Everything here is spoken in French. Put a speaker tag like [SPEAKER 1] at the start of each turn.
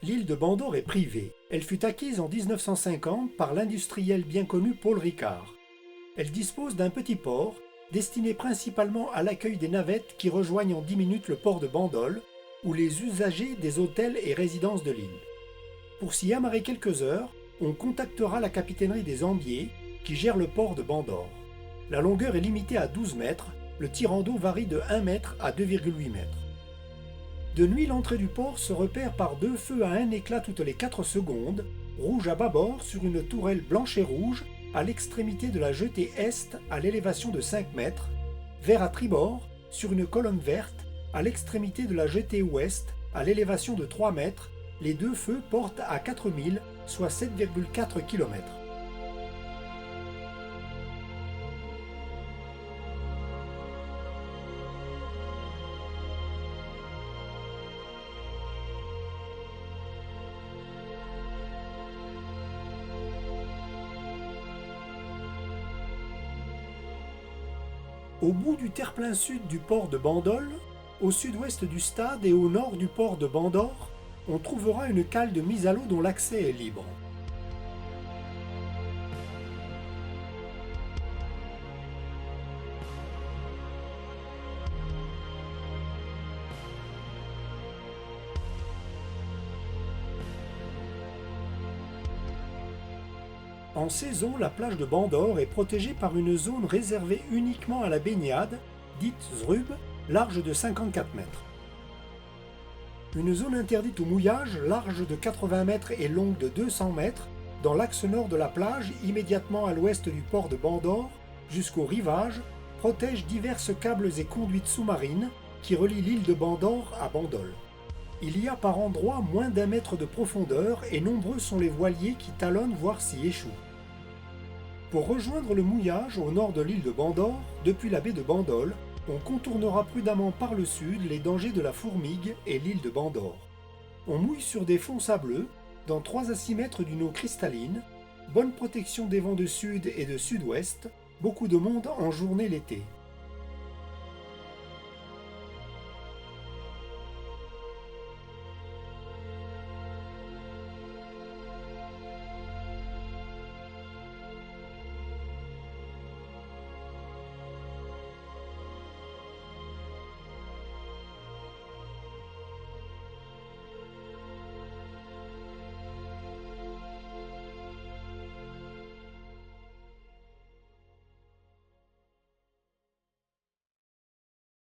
[SPEAKER 1] L'île de Bandor est privée. Elle fut acquise en 1950 par l'industriel bien connu Paul Ricard. Elle dispose d'un petit port, destiné principalement à l'accueil des navettes qui rejoignent en 10 minutes le port de Bandol, ou les usagers des hôtels et résidences de l'île. Pour s'y amarrer quelques heures, on contactera la capitainerie des Ambiers, qui gère le port de Bandor. La longueur est limitée à 12 mètres, le tirant d'eau varie de 1 mètre à 2,8 mètres. De nuit, l'entrée du port se repère par deux feux à un éclat toutes les 4 secondes, rouge à bâbord sur une tourelle blanche et rouge à l'extrémité de la jetée est à l'élévation de 5 mètres, vert à tribord sur une colonne verte à l'extrémité de la jetée ouest à l'élévation de 3 mètres. Les deux feux portent à 4000, soit 7,4 km. Au bout du terre-plein sud du port de Bandol, au sud-ouest du stade et au nord du port de Bandor, on trouvera une cale de mise à l'eau dont l'accès est libre. En saison, la plage de Bandor est protégée par une zone réservée uniquement à la baignade, dite Zrub, large de 54 mètres. Une zone interdite au mouillage, large de 80 mètres et longue de 200 mètres, dans l'axe nord de la plage, immédiatement à l'ouest du port de Bandor, jusqu'au rivage, protège diverses câbles et conduites sous-marines qui relient l'île de Bandor à Bandol. Il y a par endroits moins d'1 mètre de profondeur et nombreux sont les voiliers qui talonnent voire s'y échouent. Pour rejoindre le mouillage au nord de l'île de Bandor, depuis la baie de Bandol, on contournera prudemment par le sud les dangers de la Fourmigue et l'île de Bandor. On mouille sur des fonds sableux, dans 3 à 6 mètres d'une eau cristalline, bonne protection des vents de sud et de sud-ouest, beaucoup de monde en journée l'été.